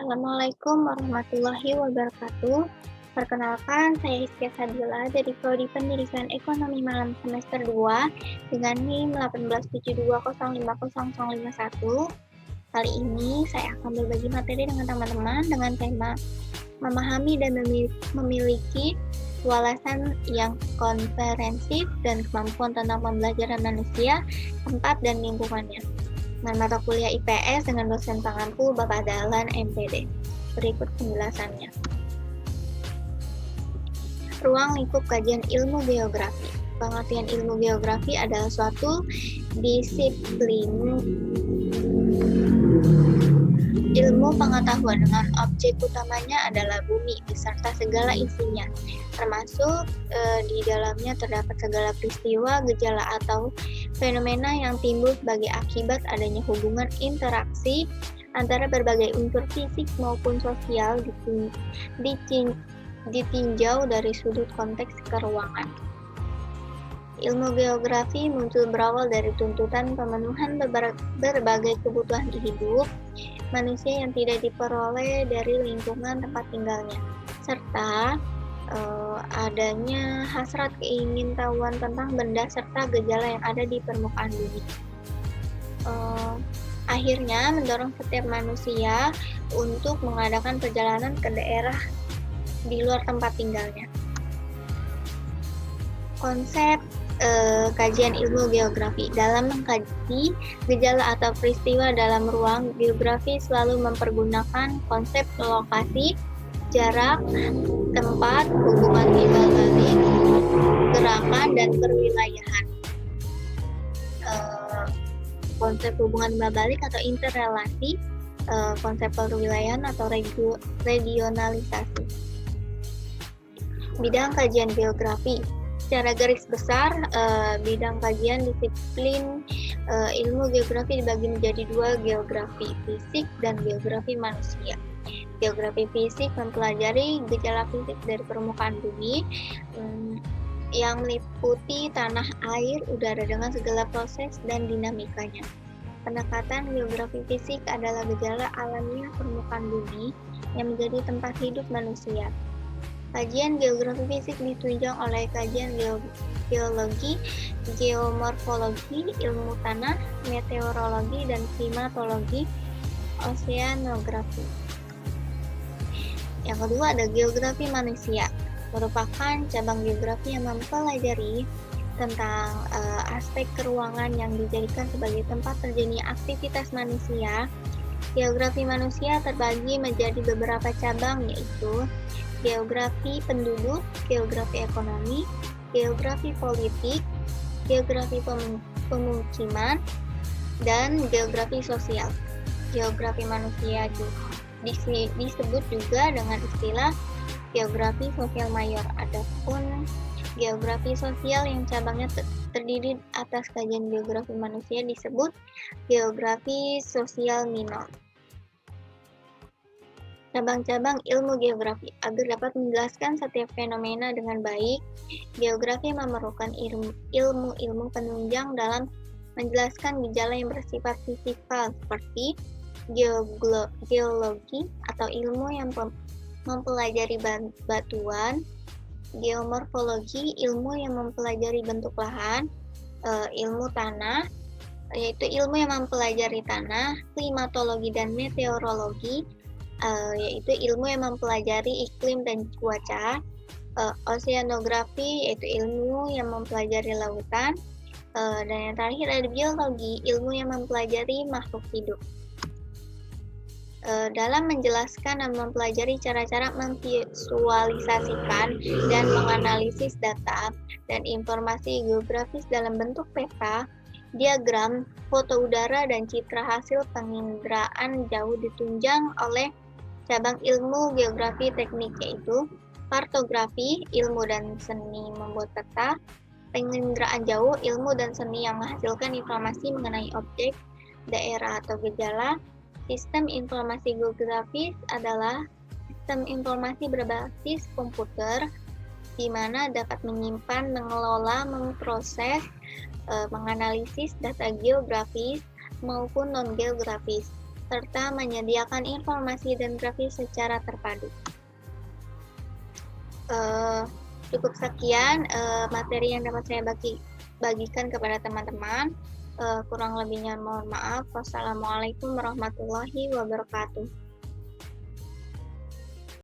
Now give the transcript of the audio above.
Assalamualaikum warahmatullahi wabarakatuh. Perkenalkan, saya Hizkia Sabila dari Prodi Pendidikan Ekonomi Malam semester 2 dengan NIM 187205051. Kali ini saya akan berbagi materi dengan teman-teman dengan tema memahami dan memiliki wawasan yang komprehensif dan kemampuan tentang pembelajaran manusia, tempat, dan lingkungannya. Dengan mata kuliah IPS dengan dosen pengampu Bapak Dahlan MPD. Berikut penjelasannya. Ruang lingkup kajian ilmu geografi. Pengertian ilmu geografi adalah suatu disiplin ilmu pengetahuan dengan objek utamanya adalah bumi beserta segala isinya, termasuk di dalamnya terdapat segala peristiwa, gejala atau fenomena yang timbul sebagai akibat adanya hubungan interaksi antara berbagai unsur fisik maupun sosial ditinjau dari sudut konteks keruangan. Ilmu geografi muncul berawal dari tuntutan pemenuhan berbagai kebutuhan hidup manusia yang tidak diperoleh dari lingkungan tempat tinggalnya, serta adanya hasrat keingintahuan tentang benda serta gejala yang ada di permukaan bumi. Akhirnya mendorong setiap manusia untuk mengadakan perjalanan ke daerah di luar tempat tinggalnya. Konsep kajian ilmu geografi. Dalam mengkaji gejala atau peristiwa dalam ruang, geografi selalu mempergunakan konsep lokasi, jarak, tempat, hubungan timbal balik, gerakan, dan perwilayahan. Konsep hubungan timbal balik atau interrelasi, konsep perwilayahan atau regionalisasi. Bidang kajian geografi. Secara garis besar, bidang kajian disiplin ilmu geografi dibagi menjadi dua, geografi fisik dan geografi manusia. Geografi fisik mempelajari gejala fisik dari permukaan bumi yang meliputi tanah, air, udara dengan segala proses dan dinamikanya. Pendekatan geografi fisik adalah gejala alamiah permukaan bumi yang menjadi tempat hidup manusia. Kajian geografi fisik ditunjang oleh kajian geologi, geomorfologi, ilmu tanah, meteorologi, dan klimatologi, oseanografi. Yang kedua ada geografi manusia, merupakan cabang geografi yang mempelajari tentang aspek keruangan yang dijadikan sebagai tempat terjadinya aktivitas manusia. Geografi manusia terbagi menjadi beberapa cabang, yaitu geografi penduduk, geografi ekonomi, geografi politik, geografi pemukiman, dan geografi sosial. Geografi manusia disebut juga dengan istilah geografi sosial mayor. Adapun geografi sosial yang cabangnya terdiri atas kajian geografi manusia disebut geografi sosial minor. Cabang-cabang ilmu geografi. Agar dapat menjelaskan setiap fenomena dengan baik, geografi memerlukan ilmu-ilmu penunjang dalam menjelaskan gejala yang bersifat fisikal seperti geologi atau ilmu yang mempelajari batuan, geomorfologi, ilmu yang mempelajari bentuk lahan, ilmu tanah, yaitu ilmu yang mempelajari tanah, klimatologi dan meteorologi, yaitu ilmu yang mempelajari iklim dan cuaca, oseanografi, yaitu ilmu yang mempelajari lautan, dan yang terakhir ada biologi, ilmu yang mempelajari makhluk hidup. Dalam menjelaskan dan mempelajari cara-cara memvisualisasikan dan menganalisis data dan informasi geografis dalam bentuk peta, diagram, foto udara, dan citra hasil penginderaan jauh ditunjang oleh cabang ilmu geografi teknik, yaitu kartografi, ilmu dan seni membuat peta, penginderaan jauh, ilmu dan seni yang menghasilkan informasi mengenai objek, daerah atau gejala. Sistem informasi geografis adalah sistem informasi berbasis komputer di mana dapat menyimpan, mengelola, memproses, menganalisis data geografis maupun non-geografis. serta menyediakan informasi dan grafis secara terpadu. Cukup sekian materi yang dapat saya bagikan kepada teman-teman. Kurang lebihnya mohon maaf. Wassalamualaikum warahmatullahi wabarakatuh.